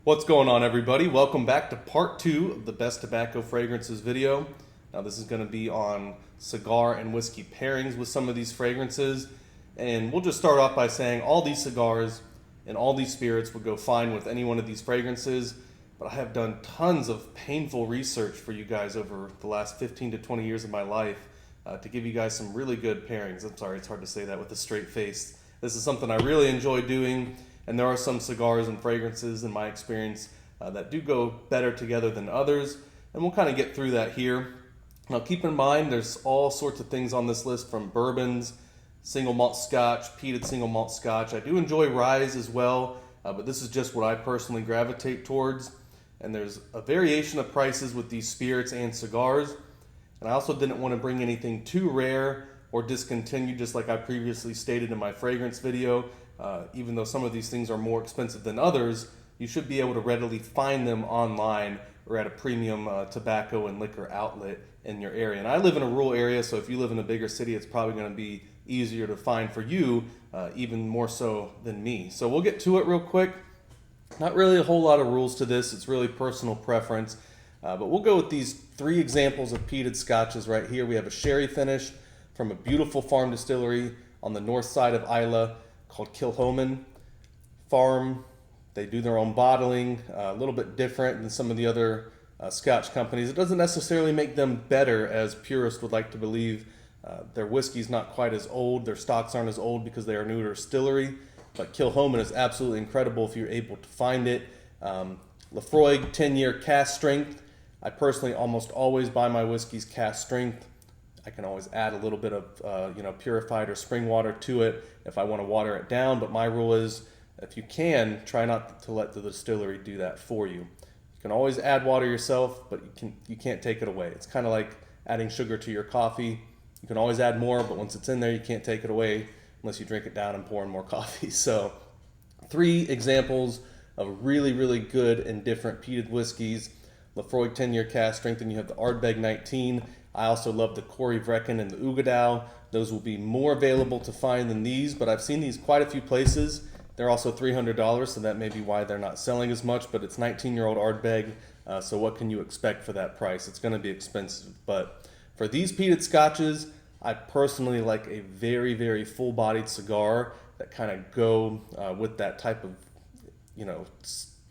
What's going on, everybody? Welcome back to part 2 of the best tobacco fragrances video. Now this is going to be on cigar and whiskey pairings with some of these fragrances, and we'll just start off by saying all these cigars and all these spirits would go fine with any one of these fragrances, but I have done tons of painful research for you guys over the last 15 to 20 years of my life to give you guys some really good pairings. I'm sorry, it's hard to say that with a straight face. This is something I really enjoy doing. And there are some cigars and fragrances, in my experience, that do go better together than others. And we'll kind of get through that here. Now, keep in mind, there's all sorts of things on this list, from bourbons, single malt scotch, peated single malt scotch. I do enjoy rye as well, but this is just what I personally gravitate towards. And there's a variation of prices with these spirits and cigars. And I also didn't want to bring anything too rare or discontinued, just like I previously stated in my fragrance video. Even though some of these things are more expensive than others, you should be able to readily find them online or at a premium tobacco and liquor outlet in your area. And I live in a rural area, so if you live in a bigger city, it's probably going to be easier to find for you, even more so than me. So we'll get to it real quick. Not really a whole lot of rules to this. It's really personal preference. But we'll go with these 3 examples of peated scotches right here. We have a sherry finish from a beautiful farm distillery on the north side of Isla, called Kilchoman Farm. They do their own bottling, a little bit different than some of the other Scotch companies. It doesn't necessarily make them better, as purists would like to believe. Their whiskey's not quite as old, their stocks aren't as old because they are new to distillery, but Kilchoman is absolutely incredible if you're able to find it. Lafroig 10-year cask strength. I personally almost always buy my whiskeys cask strength. I can always add a little bit of purified or spring water to it if I want to water it down. But my rule is, if you can, try not to let the distillery do that for you. You can always add water yourself, but you can't take it away. It's kind of like adding sugar to your coffee. You can always add more, but once it's in there, you can't take it away unless you drink it down and pour in more coffee. So 3 examples of really, really good and different peated whiskeys. Lafroig 10-year cask strength, and you have the Ardbeg 19. I also love the Corey Vrecken and the Ugadao. Those will be more available to find than these, but I've seen these quite a few places. They're also $300, so that may be why they're not selling as much, but it's 19-year-old Ardbeg, so what can you expect for that price? It's going to be expensive. But for these peated scotches, I personally like a very, very full-bodied cigar that kind of go with that type of,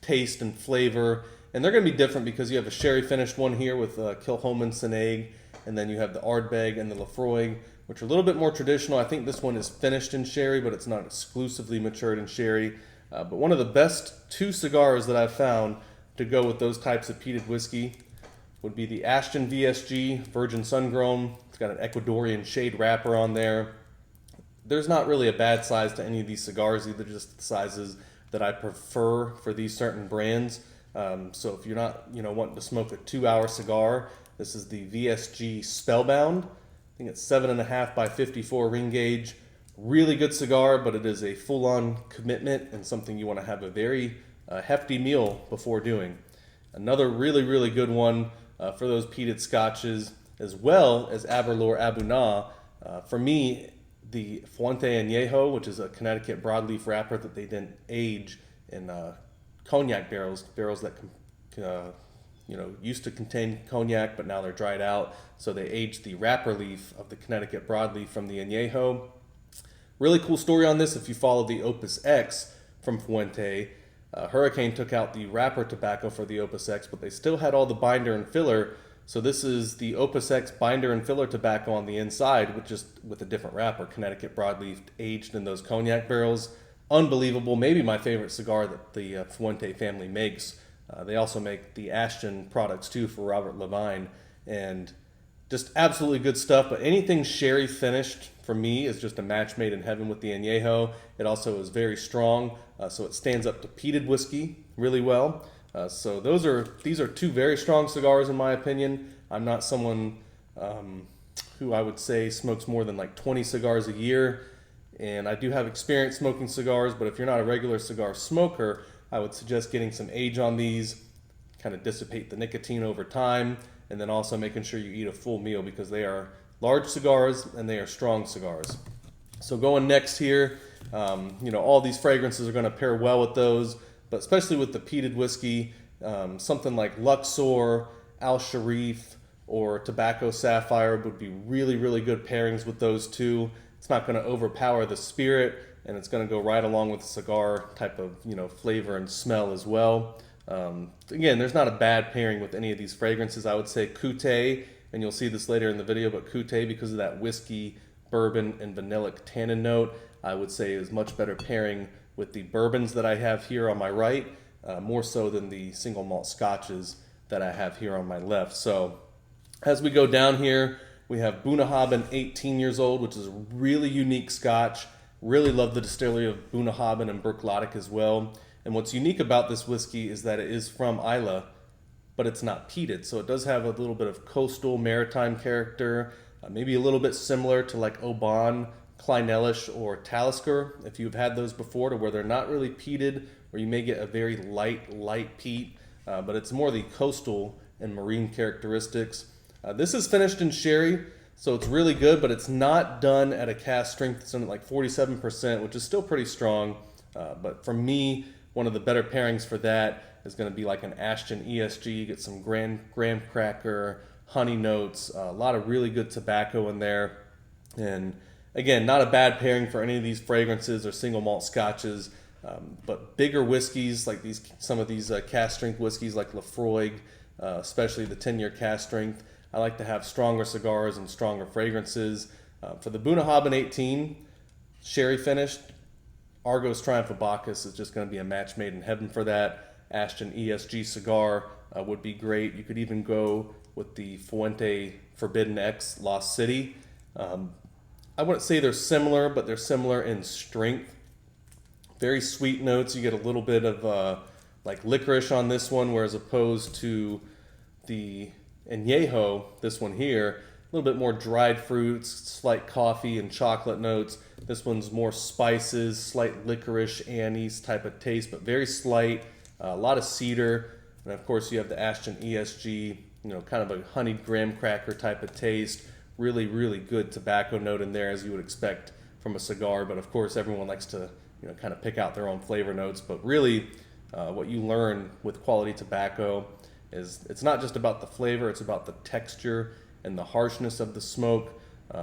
taste and flavor. And they're going to be different because you have a sherry finished one here with Kilchoman Sinag, and then you have the Ardbeg and the Lafroig, which are a little bit more traditional. I think this one is finished in sherry, but it's not exclusively matured in sherry. But one of the best 2 cigars that I've found to go with those types of peated whiskey would be the Ashton VSG Virgin Sun-Grown. It's got an Ecuadorian shade wrapper on there. There's not really a bad size to any of these cigars, either just the sizes that I prefer for these certain brands. So if you're not, wanting to smoke a 2-hour cigar, this is the VSG Spellbound. I think it's 7.5 by 54 ring gauge. Really good cigar, but it is a full-on commitment and something you want to have a very hefty meal before doing. Another really, really good one for those peated scotches, as well as Aberlour Abuna. For me, the Fuente Añejo, which is a Connecticut broadleaf wrapper that they didn't age in cognac barrels that used to contain cognac, but now they're dried out. So they aged the wrapper leaf of the Connecticut broadleaf from the Añejo. Really cool story on this. If you follow the Opus X from Fuente, Hurricane took out the wrapper tobacco for the Opus X, but they still had all the binder and filler. So this is the Opus X binder and filler tobacco on the inside, with a different wrapper, Connecticut broadleaf, aged in those cognac barrels. Unbelievable. Maybe my favorite cigar that the Fuente family makes. They also make the Ashton products too for Robert Levine, and just absolutely good stuff. But anything sherry finished for me is just a match made in heaven with the Añejo. It also is very strong, so it stands up to peated whiskey really well. So these are 2 very strong cigars in my opinion. I'm not someone who I would say smokes more than like 20 cigars a year. And I do have experience smoking cigars, but if you're not a regular cigar smoker, I would suggest getting some age on these, kind of dissipate the nicotine over time, and then also making sure you eat a full meal because they are large cigars and they are strong cigars. So going next here, all these fragrances are going to pair well with those. but especially with the peated whiskey, something like Luxor, Al Sharif, or Tobacco Sapphire would be really, really good pairings with those two. It's not going to overpower the spirit, and it's going to go right along with the cigar type of flavor and smell as well. Again, there's not a bad pairing with any of these fragrances. I would say Couté, and you'll see this later in the video, but Couté, because of that whiskey, bourbon, and vanillic tannin note, I would say is much better pairing with the bourbons that I have here on my right, more so than the single malt scotches that I have here on my left. So as we go down here, we have Bunnahabhain 18 years old, which is a really unique scotch. Really love the distillery of Bunnahabhain and Berkladek as well. And what's unique about this whiskey is that it is from Islay, but it's not peated. So it does have a little bit of coastal maritime character, maybe a little bit similar to like Oban, Clynelish, or Talisker, if you've had those before, to where they're not really peated, or you may get a very light peat, but it's more the coastal and marine characteristics. This is finished in sherry, so it's really good, but it's not done at a cask strength. It's done at like 47%, which is still pretty strong. But for me, one of the better pairings for that is going to be like an Ashton ESG. You get some graham cracker, honey notes, a lot of really good tobacco in there. And again, not a bad pairing for any of these fragrances or single malt scotches, but bigger whiskeys like some of these cask strength whiskeys like Laphroaig, especially the 10-year cask strength. I like to have stronger cigars and stronger fragrances. For the Bunnahabhain 18, sherry finished, Argos Triumph of Bacchus is just going to be a match made in heaven for that. Ashton ESG cigar would be great. You could even go with the Fuente Forbidden X Lost City. I wouldn't say they're similar, but they're similar in strength. Very sweet notes. You get a little bit of like licorice on this one, whereas opposed to the Añejo, this one here, a little bit more dried fruits, slight coffee and chocolate notes. This one's more spices, slight licorice, anise type of taste, but very slight. A lot of cedar, and of course you have the Ashton ESG, kind of a honeyed graham cracker type of taste. Really, really good tobacco note in there, as you would expect from a cigar. But of course, everyone likes to kind of pick out their own flavor notes. But really, what you learn with quality tobacco is it's not just about the flavor; it's about the texture and the harshness of the smoke.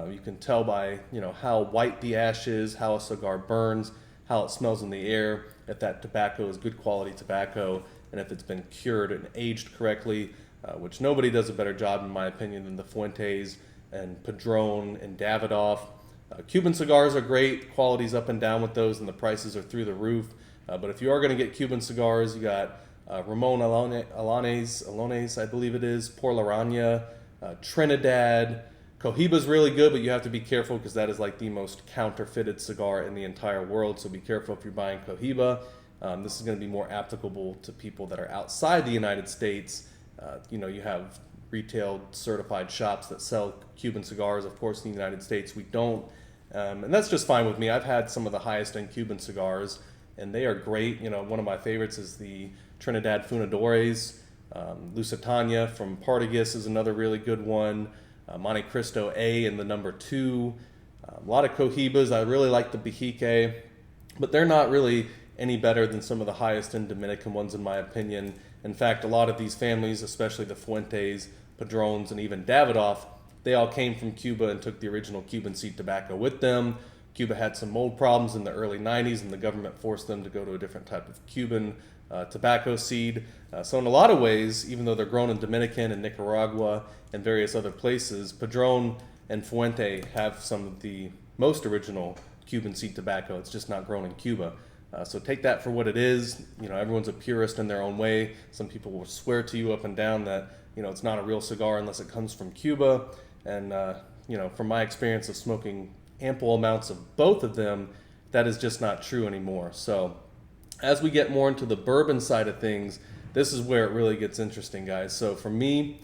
You can tell by how white the ash is, how a cigar burns, how it smells in the air, if that tobacco is good quality tobacco, and if it's been cured and aged correctly, which nobody does a better job, in my opinion, than the Fuentes and Padron and Davidoff. Cuban cigars are great. Quality's up and down with those, and the prices are through the roof. But if you are going to get Cuban cigars, you got Ramon Alones, I believe it is, Por La Raña, Trinidad. Cohiba's really good, but you have to be careful because that is like the most counterfeited cigar in the entire world. So be careful if you're buying Cohiba. This is going to be more applicable to people that are outside the United States. You have retail certified shops that sell Cuban cigars. Of course, in the United States, we don't. And that's just fine with me. I've had some of the highest end Cuban cigars, and they are great. One of my favorites is the Trinidad Funadores. Lusitania from Partagas is another really good one. Monte Cristo A in the number 2. A lot of Cohibas. I really like the Bijique, but they're not really any better than some of the highest end Dominican ones, in my opinion. In fact, a lot of these families, especially the Fuentes, Padrones, and even Davidoff, they all came from Cuba and took the original Cuban seed tobacco with them. Cuba had some mold problems in the early 90s, and the government forced them to go to a different type of Cuban tobacco seed. So in a lot of ways, even though they're grown in Dominican and Nicaragua and various other places, Padron and Fuente have some of the most original Cuban seed tobacco. It's just not grown in Cuba. So take that for what it is. Everyone's a purist in their own way. Some people will swear to you up and down that it's not a real cigar unless it comes from Cuba. And from my experience of smoking ample amounts of both of them, that is just not true anymore. So as we get more into the bourbon side of things, this is where it really gets interesting, guys. So for me,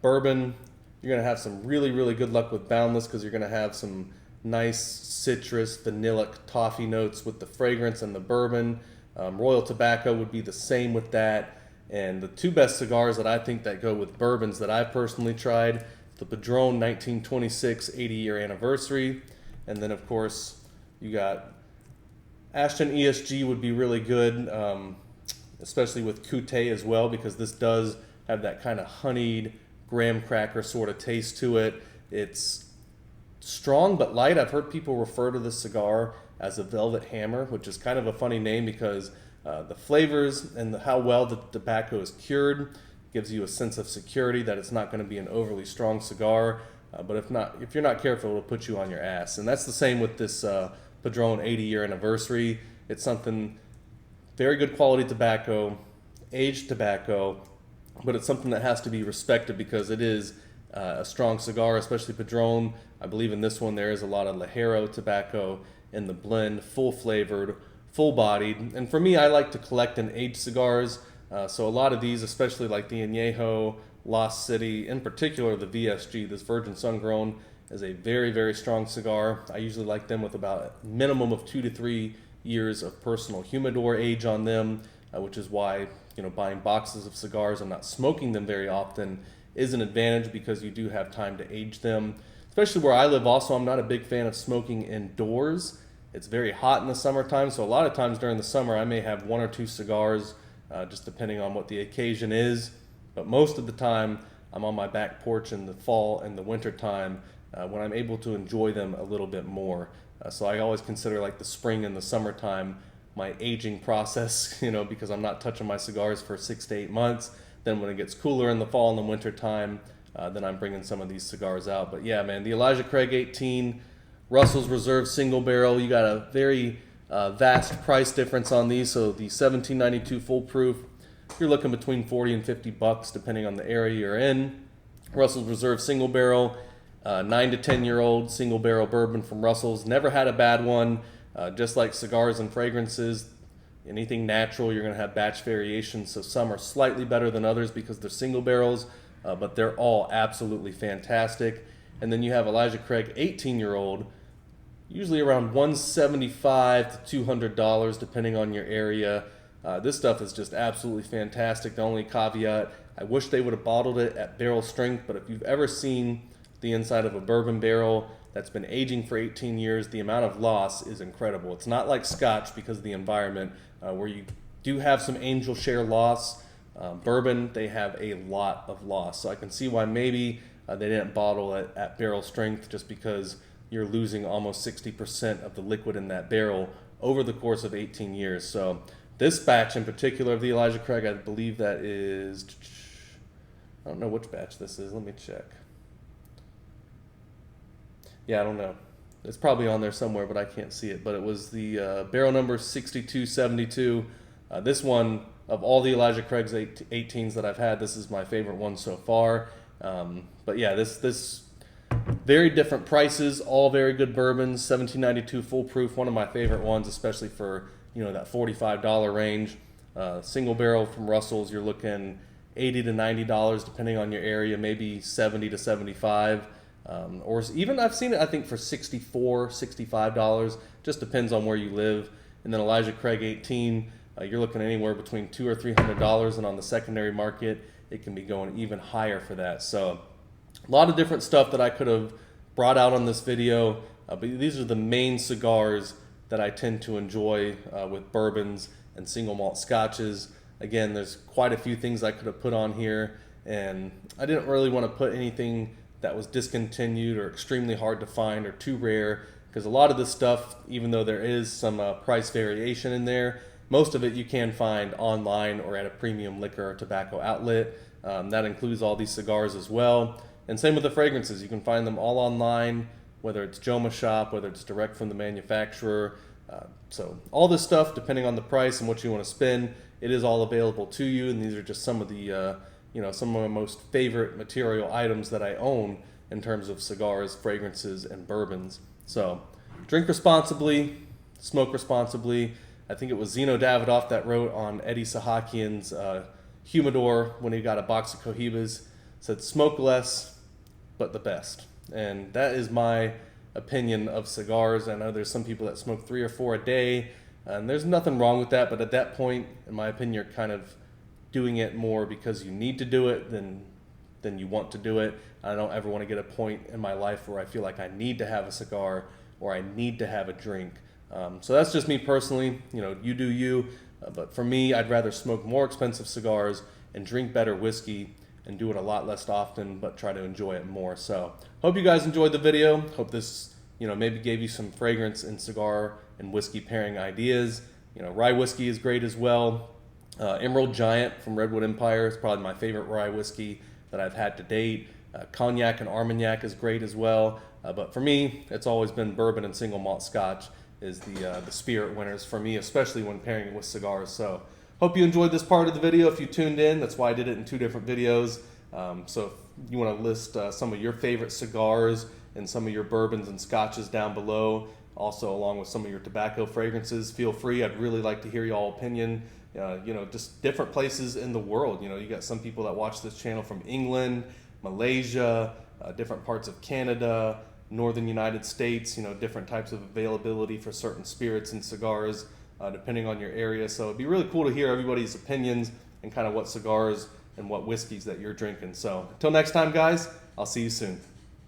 bourbon, you're going to have some really, really good luck with Boundless because you're going to have some nice citrus, vanillic, toffee notes with the fragrance and the bourbon. Royal Tobacco would be the same with that. And the two best cigars that I think that go with bourbons that I've personally tried, the Padron 1926 80-year anniversary. And then, of course, you got Ashton ESG would be really good. especially with Kute as well, because this does have that kind of honeyed graham cracker sort of taste to it. It's strong but light. I've heard people refer to this cigar as a velvet hammer, which is kind of a funny name because the flavors and how well the tobacco is cured gives you a sense of security that it's not going to be an overly strong cigar. But if you're not careful, it'll put you on your ass. And that's the same with this Padron 80-year anniversary. It's something very good quality tobacco, aged tobacco, but it's something that has to be respected because it is a strong cigar, especially Padron. I believe in this one there is a lot of Ligero tobacco in the blend, full flavored, full bodied. And for me, I like to collect and age cigars. So a lot of these, especially like the Añejo, Lost City, in particular the VSG, this Virgin Sun Grown, is a very, very strong cigar. I usually like them with about a minimum of 2 to 3 years of personal humidor age on them, which is why buying boxes of cigars and not smoking them very often is an advantage because you do have time to age them. Especially where I live also, I'm not a big fan of smoking indoors. It's very hot in the summertime, so a lot of times during the summer I may have 1 or 2 cigars, just depending on what the occasion is. But most of the time I'm on my back porch in the fall and the winter time when I'm able to enjoy them a little bit more. So I always consider like the spring and the summertime my aging process, because I'm not touching my cigars for 6 to 8 months. Then when it gets cooler in the fall and the winter time, then I'm bringing some of these cigars out. But yeah, man, the Elijah Craig 18, Russell's Reserve single barrel, you got a very vast price difference on these. So the 1792 full proof, you're looking between 40 and 50 bucks depending on the area you're in. Russell's Reserve single barrel, 9 to 10 year old single barrel bourbon from Russell's. Never had a bad one. Just like cigars and fragrances, anything natural, you're going to have batch variations. So some are slightly better than others because they're single barrels, but they're all absolutely fantastic. And then you have Elijah Craig 18-year-old, usually around $175 to $200 depending on your area. This stuff is just absolutely fantastic. The only caveat, I wish they would have bottled it at barrel strength, but if you've ever seen the inside of a bourbon barrel that's been aging for 18 years, the amount of loss is incredible. It's not like Scotch because of the environment where you do have some angel share loss. Bourbon, they have a lot of loss. So I can see why maybe they didn't bottle it at barrel strength, just because you're losing almost 60% of the liquid in that barrel over the course of 18 years. So this batch in particular of the Elijah Craig, I believe that is, I don't know which batch this is. Let me check. Yeah, I don't know. It's probably on there somewhere, but I can't see it. But it was the barrel number 6272. This one, of all the Elijah Craig's 18s that I've had, this is my favorite one so far. But yeah, this very different prices, all very good bourbons. 1792 full proof, one of my favorite ones, especially for that $45 range. Single barrel from Russell's, you're looking $80 to $90 depending on your area, maybe $70 to $75. Or even I've seen it, I think, for $64, $65. Just depends on where you live. And then Elijah Craig 18, you're looking anywhere between $200 or $300, and on the secondary market, it can be going even higher for that. So a lot of different stuff that I could have brought out on this video, but these are the main cigars that I tend to enjoy with bourbons and single malt scotches. Again, there's quite a few things I could have put on here, and I didn't really want to put anything that was discontinued or extremely hard to find or too rare, because a lot of this stuff, even though there is some price variation in there, most of it you can find online or at a premium liquor or tobacco outlet. That includes all these cigars as well. And same with the fragrances. You can find them all online, whether it's Joma Shop, whether it's direct from the manufacturer. So all this stuff, depending on the price and what you want to spend, it is all available to you. And these are just some of the some of my most favorite material items that I own in terms of cigars, fragrances, and bourbons. So drink responsibly, smoke responsibly. I think it was Zeno Davidoff that wrote on Eddie Sahakian's humidor when he got a box of Cohibas, said smoke less, but the best. And that is my opinion of cigars. I know there's some people that smoke 3 or 4 a day, and there's nothing wrong with that, but at that point, in my opinion, you're kind of doing it more because you need to do it than you want to do it. I don't ever want to get a point in my life where I feel like I need to have a cigar or I need to have a drink. So that's just me personally. You do you. But for me, I'd rather smoke more expensive cigars and drink better whiskey and do it a lot less often, but try to enjoy it more. So hope you guys enjoyed the video. Hope this, maybe gave you some fragrance and cigar and whiskey pairing ideas. Rye whiskey is great as well. Emerald Giant from Redwood Empire is probably my favorite rye whiskey that I've had to date. Cognac and Armagnac is great as well. But for me, it's always been bourbon and single malt Scotch is the spirit winners for me, especially when pairing it with cigars. So hope you enjoyed this part of the video. If you tuned in, that's why I did it in 2 different videos. So if you want to list some of your favorite cigars and some of your bourbons and scotches down below, also along with some of your tobacco fragrances, feel free. I'd really like to hear y'all opinion. Just different places in the world. You got some people that watch this channel from England, Malaysia, different parts of Canada, northern United States, different types of availability for certain spirits and cigars, depending on your area. So it'd be really cool to hear everybody's opinions and kind of what cigars and what whiskeys that you're drinking. So until next time, guys, I'll see you soon.